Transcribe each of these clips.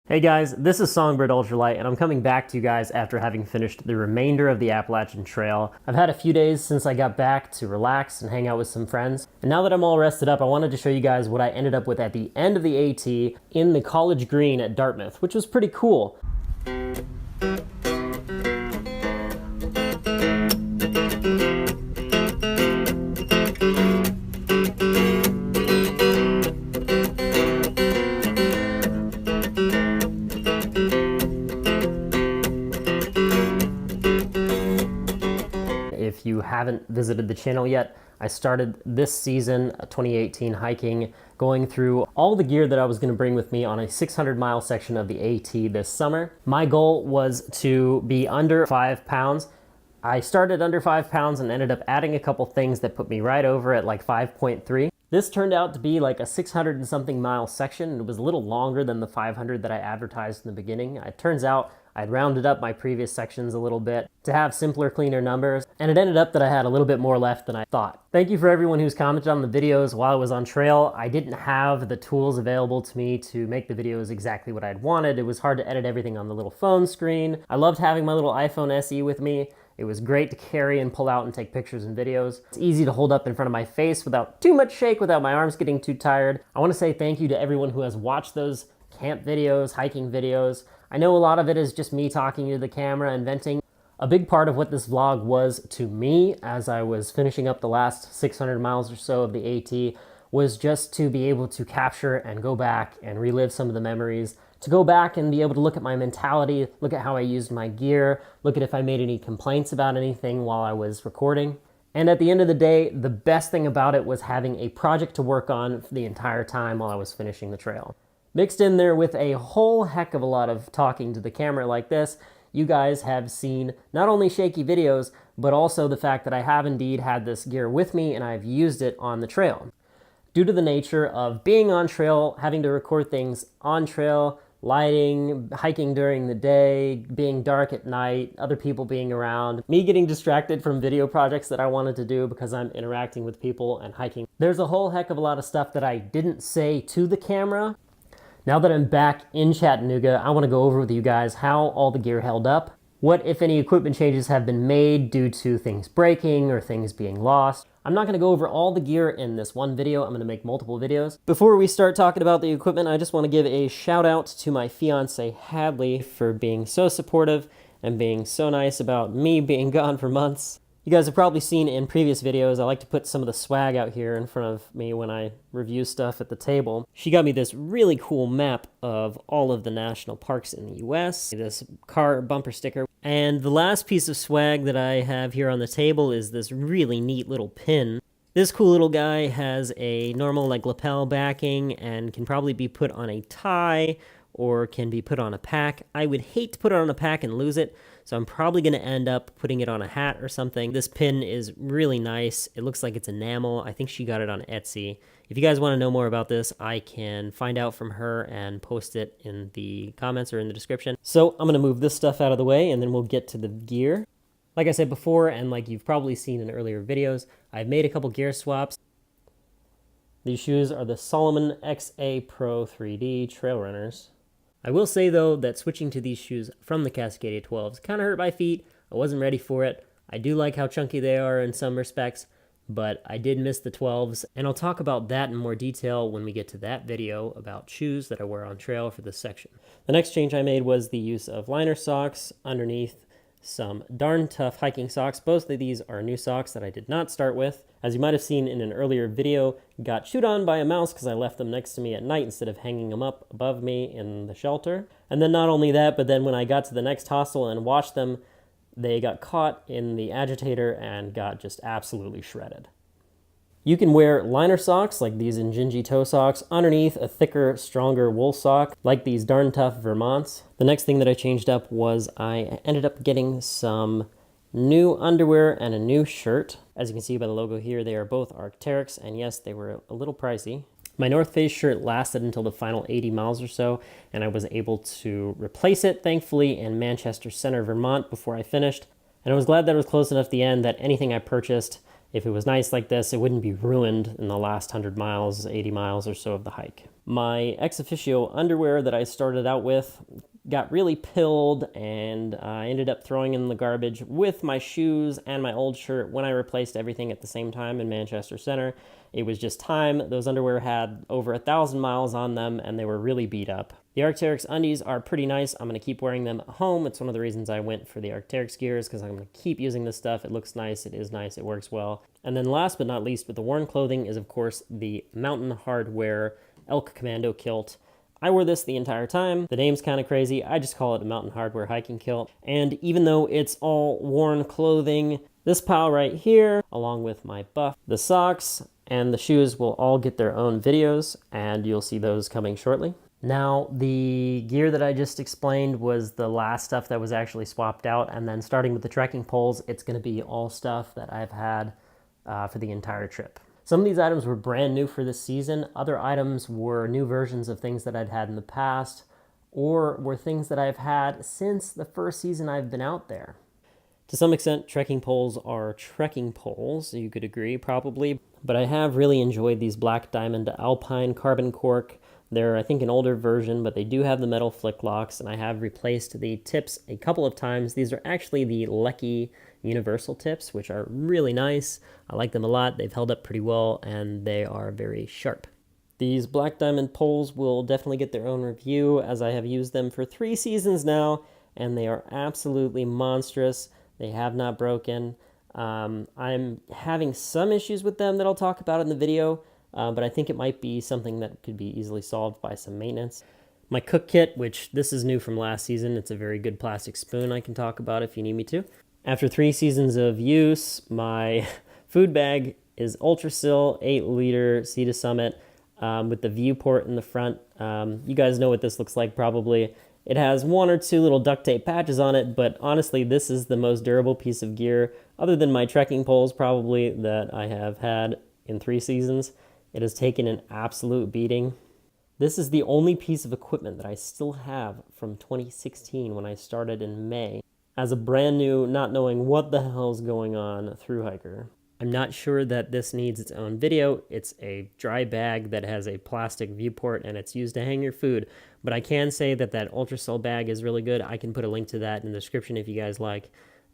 Hey guys, this is Songbird Ultralight, and I'm coming back to you guys after having finished the remainder of the Appalachian Trail. I've had a few days since I got back to relax and hang out with some friends, and now that I'm all rested up, I wanted to show you guys what I ended up with at the end of the AT in the College Green at Dartmouth, which was pretty cool. If you haven't visited the channel yet, I started this season, 2018 hiking, going through all the gear that I was going to bring with me on a 600-mile section of the AT this summer. My goal was to be under 5 pounds. I started under 5 pounds and ended up adding a couple things that put me right over at like 5.3. This turned out to be like a 600 and something mile section, and it was a little longer than the 500 that I advertised in the beginning. It turns out I'd rounded up my previous sections a little bit to have simpler, cleaner numbers, and it ended up that I had a little bit more left than I thought. Thank you for everyone who's commented on the videos while I was on trail. I didn't have the tools available to me to make the videos exactly what I'd wanted. It was hard to edit everything on the little phone screen. I loved having my little iPhone SE with me. It was great to carry and pull out and take pictures and videos. It's easy to hold up in front of my face without too much shake, without my arms getting too tired. I want to say thank you to everyone who has watched those camp videos, hiking videos. I know a lot of it is just me talking to the camera and venting. A big part of what this vlog was to me as I was finishing up the last 600 miles or so of the AT was just to be able to capture and go back and relive some of the memories, to go back and be able to look at my mentality, look at how I used my gear, look at if I made any complaints about anything while I was recording. And at the end of the day, the best thing about it was having a project to work on for the entire time while I was finishing the trail. Mixed in there with a whole heck of a lot of talking to the camera like this, you guys have seen not only shaky videos, but also the fact that I have indeed had this gear with me and I've used it on the trail. Due to the nature of being on trail, having to record things on trail, lighting, hiking during the day, being dark at night, other people being around, me getting distracted from video projects that I wanted to do because I'm interacting with people and hiking. There's a whole heck of a lot of stuff that I didn't say to the camera. Now that I'm back in Chattanooga, I want to go over with you guys how all the gear held up, what, if any, equipment changes have been made due to things breaking or things being lost. I'm not going to go over all the gear in this one video. I'm going to make multiple videos. Before we start talking about the equipment, I just want to give a shout out to my fiance Hadley for being so supportive and being so nice about me being gone for months. You guys have probably seen in previous videos, I like to put some of the swag out here in front of me when I review stuff at the table. She got me this really cool map of all of the national parks in the US, this car bumper sticker, and the last piece of swag that I have here on the table is this really neat little pin. This cool little guy has a normal like lapel backing and can probably be put on a tie or can be put on a pack. I would hate to put it on a pack and lose it, so I'm probably going to end up putting it on a hat or something. This pin is really nice. It looks like it's enamel. I think she got it on Etsy. If you guys want to know more about this, I can find out from her and post it in the comments or in the description. So I'm going to move this stuff out of the way and then we'll get to the gear. Like I said before, and like you've probably seen in earlier videos, I've made a couple gear swaps. These shoes are the Salomon XA Pro 3D Trail Runners. I will say though that switching to these shoes from the Cascadia 12s kind of hurt my feet. I wasn't ready for it. I do like how chunky they are in some respects, but I did miss the 12s, and I'll talk about that in more detail when we get to that video about shoes that I wear on trail for this section. The next change I made was the use of liner socks underneath some darn tough hiking socks. Both of these are new socks that I did not start with. As you might have seen in an earlier video, got chewed on by a mouse because I left them next to me at night instead of hanging them up above me in the shelter. And then not only that, but then when I got to the next hostel and washed them, they got caught in the agitator and got just absolutely shredded. You can wear liner socks, like these Injinji toe socks, underneath a thicker, stronger wool sock, like these darn tough Vermonts. The next thing that I changed up was I ended up getting some new underwear and a new shirt. As you can see by the logo here, they are both Arc'teryx, and yes, they were a little pricey. My North Face shirt lasted until the final 80 miles or so, and I was able to replace it, thankfully, in Manchester Center, Vermont before I finished. And I was glad that it was close enough at the end that anything I purchased If it was nice like this, it wouldn't be ruined in the last 100 miles, 80 miles or so of the hike. My ex officio underwear that I started out with got really pilled, and I ended up throwing in the garbage with my shoes and my old shirt when I replaced everything at the same time in Manchester Center. It was just time. Those underwear had over 1,000 miles on them, and they were really beat up. The Arc'teryx undies are pretty nice. I'm going to keep wearing them at home. It's one of the reasons I went for the Arc'teryx gears, because I'm going to keep using this stuff. It looks nice, it is nice, it works well. And then last but not least with the worn clothing is, of course, the Mountain Hardwear Elk Commando kilt. I wore this the entire time. The name's kind of crazy. I just call it a Mountain Hardwear hiking kilt. And even though it's all worn clothing, this pile right here, along with my buff, the socks, and the shoes will all get their own videos, and you'll see those coming shortly. Now, the gear that I just explained was the last stuff that was actually swapped out, and then starting with the trekking poles, it's going to be all stuff that I've had for the entire trip. Some of these items were brand new for this season. Other items were new versions of things that I'd had in the past, or were things that I've had since the first season I've been out there. To some extent, trekking poles are trekking poles, you could agree, probably. But I have really enjoyed these Black Diamond Alpine carbon cork. They're, I think, an older version, but they do have the metal flick locks, and I have replaced the tips a couple of times. These are actually the Lecky Universal tips, which are really nice. I like them a lot. They've held up pretty well, and they are very sharp. These Black Diamond poles will definitely get their own review, as I have used them for 3 seasons now, and they are absolutely monstrous. They have not broken. I'm having some issues with them that I'll talk about in the video, but I think it might be something that could be easily solved by some maintenance. My cook kit, which this is new from last season, it's a very good plastic spoon I can talk about if you need me to. After 3 seasons of use, my food bag is Ultrasil 8-liter Sea to Summit with the viewport in the front. You guys know what this looks like probably. It has 1 or 2 little duct tape patches on it, but honestly, this is the most durable piece of gear, other than my trekking poles probably, that I have had in 3 seasons. It has taken an absolute beating. This is the only piece of equipment that I still have from 2016 when I started in May, as a brand new, not knowing what the hell's going on thru hiker. I'm not sure that this needs its own video. It's a dry bag that has a plastic viewport, and it's used to hang your food. But I can say that that Ultrasil bag is really good. I can put a link to that in the description if you guys like.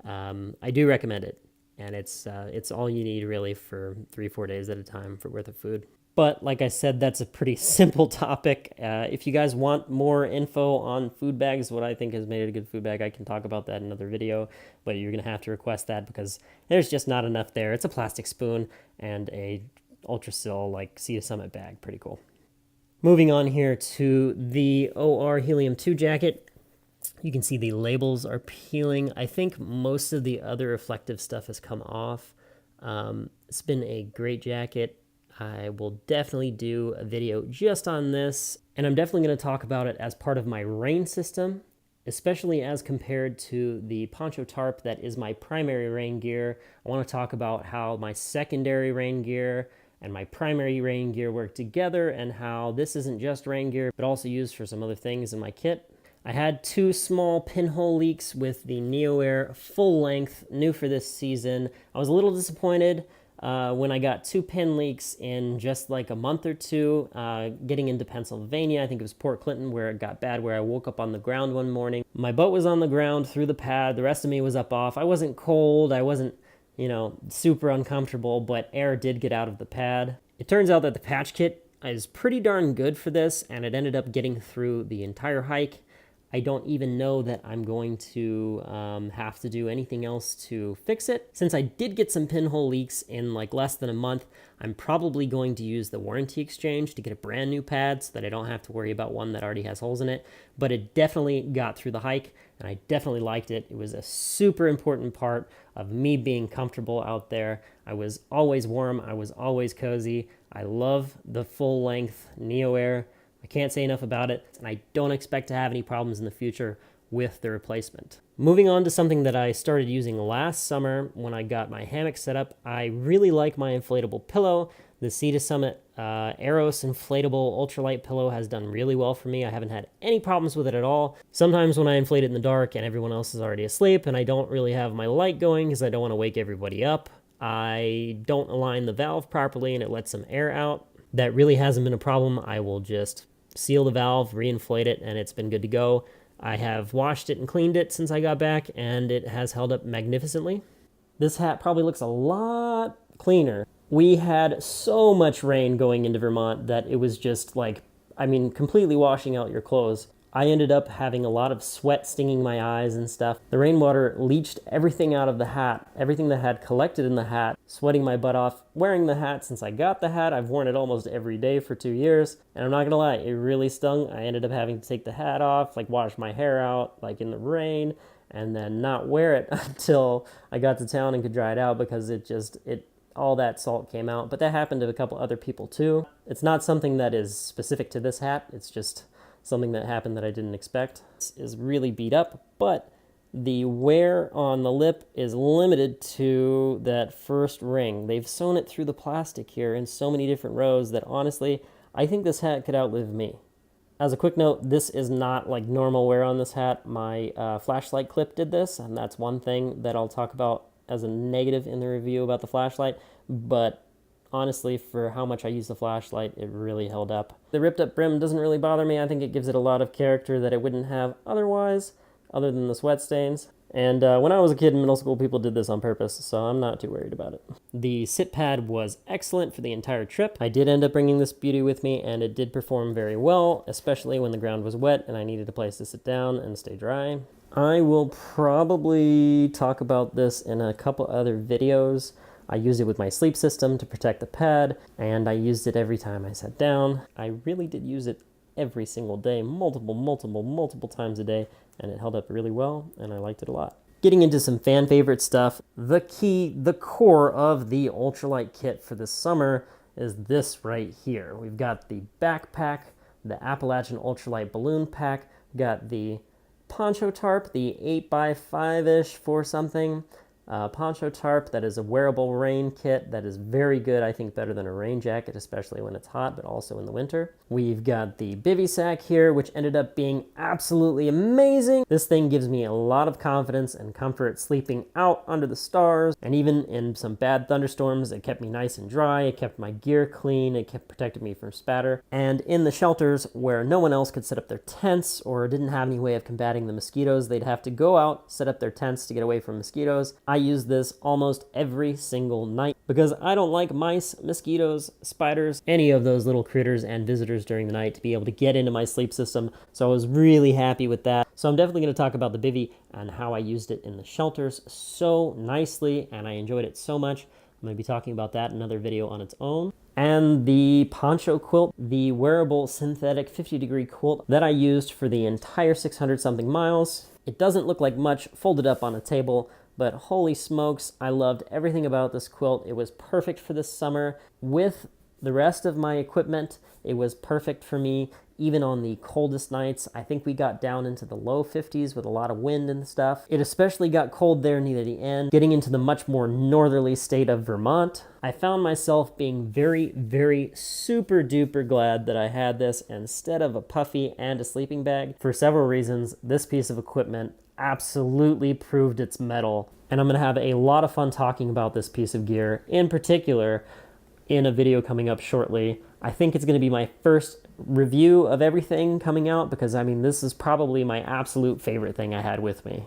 I do recommend it, and it's all you need really for 3-4 days at a time for worth of food. But like I said, that's a pretty simple topic. If you guys want more info on food bags, what I think has made it a good food bag, I can talk about that in another video, but you're going to have to request that because there's just not enough there. It's a plastic spoon and a Ultrasil like Sea to Summit bag. Pretty cool. Moving on here to the OR Helium 2 jacket. You can see the labels are peeling. I think most of the other reflective stuff has come off. It's been a great jacket. I will definitely do a video just on this, and I'm definitely going to talk about it as part of my rain system, especially as compared to the Poncho Tarp that is my primary rain gear. I want to talk about how my secondary rain gear and my primary rain gear work together, and how this isn't just rain gear, but also used for some other things in my kit. I had 2 small pinhole leaks with the NeoAir full length, new for this season. I was a little disappointed when I got 2 pin leaks in just like a month or 2, getting into Pennsylvania. I think it was Port Clinton where it got bad, where I woke up on the ground one morning. My boat was on the ground through the pad. The rest of me was up off. I wasn't cold. I wasn't, super uncomfortable, but air did get out of the pad. It turns out that the patch kit is pretty darn good for this, and it ended up getting through the entire hike. I don't even know that I'm going to have to do anything else to fix it. Since I did get some pinhole leaks in like less than a month, I'm probably going to use the warranty exchange to get a brand new pad so that I don't have to worry about one that already has holes in it. But it definitely got through the hike, and I definitely liked it. It was a super important part of me being comfortable out there. I was always warm. I was always cozy. I love the full-length NeoAir. I can't say enough about it, and I don't expect to have any problems in the future with the replacement. Moving on to something that I started using last summer when I got my hammock set up, I really like my inflatable pillow. The Sea to Summit Aeros inflatable ultralight pillow has done really well for me. I haven't had any problems with it at all. Sometimes when I inflate it in the dark and everyone else is already asleep and I don't really have my light going because I don't want to wake everybody up, I don't align the valve properly and it lets some air out. That really hasn't been a problem. I will just seal the valve, reinflate it, and it's been good to go. I have washed it and cleaned it since I got back, and it has held up magnificently. This hat probably looks a lot cleaner. We had so much rain going into Vermont that it was just like, I mean, completely washing out your clothes. I ended up having a lot of sweat stinging my eyes and stuff. The rainwater leached everything out of the hat, everything that had collected in the hat, sweating my butt off. Wearing the hat since I got the hat, I've worn it almost every day for 2 years, and I'm not gonna lie, it really stung. I ended up having to take the hat off, like wash my hair out, like in the rain, and then not wear it until I got to town and could dry it out because all that salt came out. But that happened to a couple other people too. It's not something that is specific to this hat, it's just something that happened that I didn't expect. This is really beat up, but the wear on the lip is limited to that first ring. They've sewn it through the plastic here in so many different rows that honestly, I think this hat could outlive me. As a quick note, this is not like normal wear on this hat. My flashlight clip did this, and that's one thing that I'll talk about as a negative in the review about the flashlight, but honestly, for how much I use the flashlight, it really held up. The ripped up brim doesn't really bother me. I think it gives it a lot of character that it wouldn't have otherwise, other than the sweat stains. And when I was a kid in middle school, people did this on purpose, so I'm not too worried about it. The sit pad was excellent for the entire trip. I did end up bringing this beauty with me, and it did perform very well, especially when the ground was wet and I needed a place to sit down and stay dry. I will probably talk about this in a couple other videos. I used it with my sleep system to protect the pad, and I used it every time I sat down. I really did use it every single day, multiple times a day, and it held up really well, and I liked it a lot. Getting into some fan favorite stuff, the core of the Ultralight kit for this summer is this right here. We've got the backpack, the Appalachian Ultralight Balloon pack, got the Poncho Tarp, the 8x5-ish for something. Poncho Tarp, that is a wearable rain kit that is very good, I think better than a rain jacket, especially when it's hot, but also in the winter. We've got the bivy sack here, which ended up being absolutely amazing. This thing gives me a lot of confidence and comfort sleeping out under the stars, and even in some bad thunderstorms, it kept me nice and dry, it kept my gear clean, it kept protected me from spatter. And in the shelters where no one else could set up their tents or didn't have any way of combating the mosquitoes, they'd have to go out, set up their tents to get away from mosquitoes. I use this almost every single night because I don't like mice, mosquitoes, spiders, any of those little critters and visitors during the night to be able to get into my sleep system. So I was really happy with that. So I'm definitely going to talk about the bivy and how I used it in the shelters so nicely, and I enjoyed it so much. I'm going to be talking about that in another video on its own. And the Poncho quilt, the wearable synthetic 50-degree quilt that I used for the entire 600-something miles. It doesn't look like much folded up on a table, but holy smokes, I loved everything about this quilt. It was perfect for this summer. With the rest of my equipment, it was perfect for me, even on the coldest nights. I think we got down into the low 50s with a lot of wind and stuff. It especially got cold there near the end, getting into the much more northerly state of Vermont. I found myself being very super duper glad that I had this instead of a puffy and a sleeping bag. For several reasons, this piece of equipment absolutely proved its mettle, and I'm going to have a lot of fun talking about this piece of gear in particular in a video coming up shortly. I think it's going to be my first review of everything coming out because I mean this is probably my absolute favorite thing I had with me.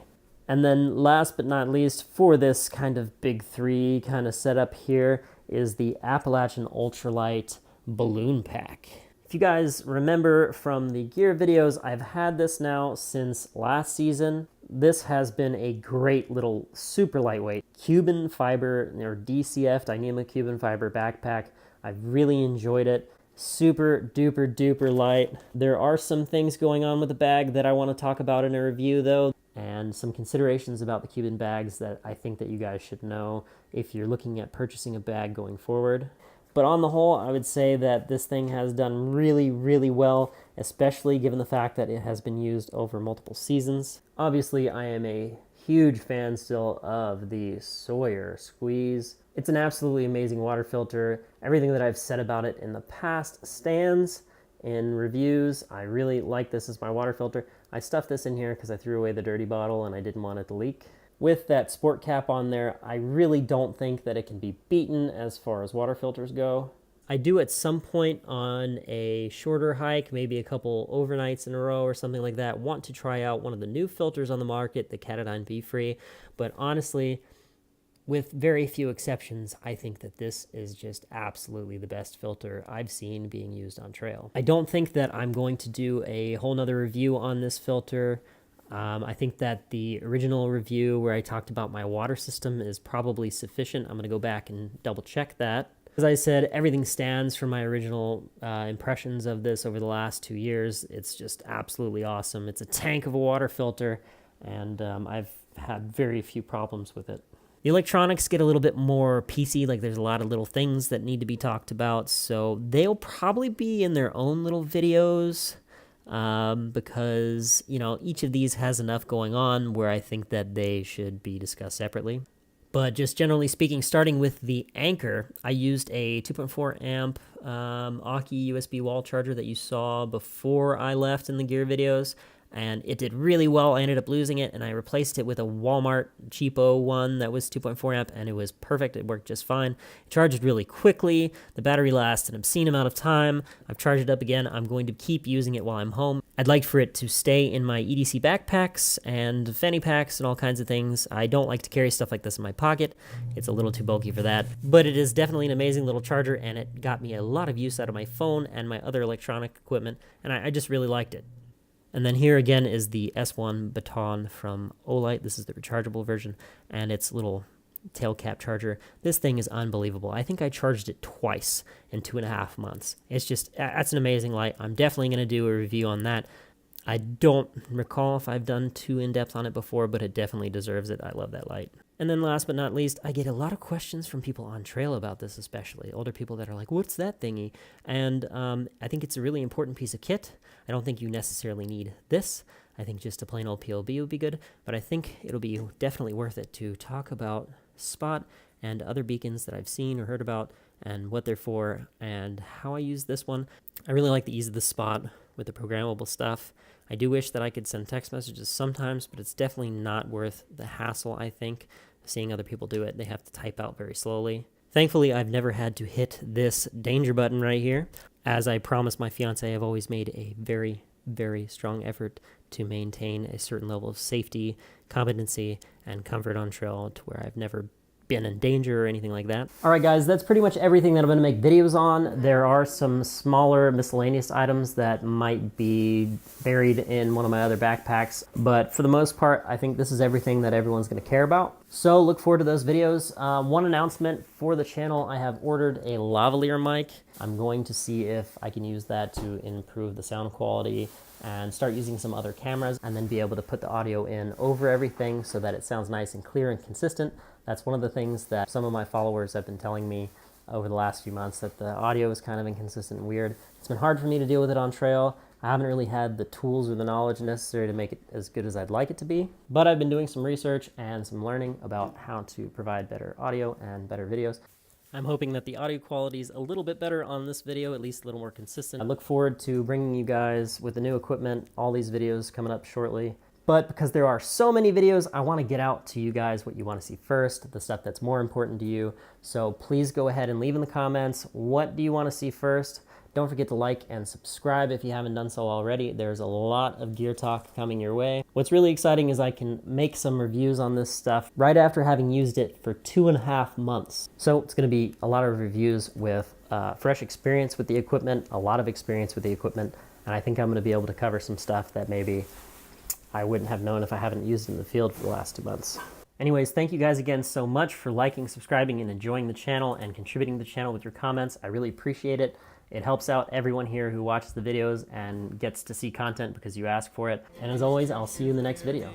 And then last but not least, for this kind of big three kind of setup here is the Appalachian Ultralight Balloon pack. If you guys remember from the gear videos, I've had this now since last season. This has been a great little super lightweight Cuban fiber or DCF, Dynamic Cuban Fiber backpack. I've really enjoyed it. Super duper duper light. There are some things going on with the bag that I want to talk about in a review though, and some considerations about the Cuban bags that I think that you guys should know if you're looking at purchasing a bag going forward. But on the whole, I would say that this thing has done really well, especially given the fact that it has been used over multiple seasons. Obviously, I am a huge fan still of the Sawyer Squeeze. It's an absolutely amazing water filter. Everything that I've said about it in the past stands in reviews. I really like this as my water filter. I stuffed this in here because I threw away the dirty bottle and I didn't want it to leak. With that sport cap on there, I really don't think that it can be beaten as far as water filters go. I do at some point on a shorter hike, maybe a couple overnights in a row or something like that, want to try out one of the new filters on the market, the Katadyn V-Free. But honestly, with very few exceptions, I think that this is just absolutely the best filter I've seen being used on trail. I don't think that I'm going to do a whole nother review on this filter. I think that the original review where I talked about my water system is probably sufficient. I'm going to go back and double check that. As I said, everything stands for my original impressions of this over the last 2 years. It's just absolutely awesome. It's a tank of a water filter, and I've had very few problems with it. The electronics get a little bit more PC, like there's a lot of little things that need to be talked about, so they'll probably be in their own little videos, because, you know, each of these has enough going on where I think that they should be discussed separately. But just generally speaking, starting with the anchor, I used a 2.4 amp Aki USB wall charger that you saw before I left in the gear videos, and it did really well. I ended up losing it, and I replaced it with a Walmart cheapo one that was 2.4 amp, and it was perfect. It worked just fine. It charged really quickly. The battery lasts an obscene amount of time. I've charged it up again. I'm going to keep using it while I'm home. I'd like for it to stay in my EDC backpacks and fanny packs and all kinds of things. I don't like to carry stuff like this in my pocket. It's a little too bulky for that. But it is definitely an amazing little charger, and it got me a lot of use out of my phone and my other electronic equipment, and I just really liked it. And then here again is the S1 baton from Ultralight. This is the rechargeable version, and its little tail cap charger. This thing is unbelievable. I think I charged it twice in 2.5 months. It's just, that's an amazing light. I'm definitely going to do a review on that. I don't recall if I've done too in-depth on it before, but it definitely deserves it. I love that light. And then last but not least, I get a lot of questions from people on trail about this, especially older people that are like, what's that thingy? And I think it's a really important piece of kit. I don't think you necessarily need this. I think just a plain old PLB would be good, but I think it'll be definitely worth it to talk about Spot and other beacons that I've seen or heard about and what they're for and how I use this one. I really like the ease of the Spot with the programmable stuff. I do wish that I could send text messages sometimes, but it's definitely not worth the hassle, I think. Seeing other people do it, they have to type out very slowly. Thankfully, I've never had to hit this danger button right here. As I promised my fiance, I've always made a very, very strong effort to maintain a certain level of safety, competency, and comfort on trail to where I've never been in danger or anything like that. All right, guys, that's pretty much everything that I'm going to make videos on. There are some smaller miscellaneous items that might be buried in one of my other backpacks, but for the most part, I think this is everything that everyone's going to care about. So look forward to those videos. One announcement for the channel, I have ordered a lavalier mic. I'm going to see if I can use that to improve the sound quality and start using some other cameras and then be able to put the audio in over everything so that it sounds nice and clear and consistent. That's one of the things that some of my followers have been telling me over the last few months, that the audio is kind of inconsistent and weird. It's been hard for me to deal with it on trail. I haven't really had the tools or the knowledge necessary to make it as good as I'd like it to be, but I've been doing some research and some learning about how to provide better audio and better videos. I'm hoping that the audio quality is a little bit better on this video, at least a little more consistent. I look forward to bringing you guys with the new equipment, all these videos coming up shortly. But because there are so many videos, I want to get out to you guys what you want to see first, the stuff that's more important to you. So please go ahead and leave in the comments, what do you want to see first? Don't forget to like and subscribe if you haven't done so already. There's a lot of gear talk coming your way. What's really exciting is I can make some reviews on this stuff right after having used it for 2.5 months. So it's going to be a lot of reviews with fresh experience with the equipment, a lot of experience with the equipment, and I think I'm going to be able to cover some stuff that maybe I wouldn't have known if I haven't used it in the field for the last 2 months. Anyways, thank you guys again so much for liking, subscribing, and enjoying the channel and contributing to the channel with your comments. I really appreciate it. It helps out everyone here who watches the videos and gets to see content because you ask for it. And as always, I'll see you in the next video.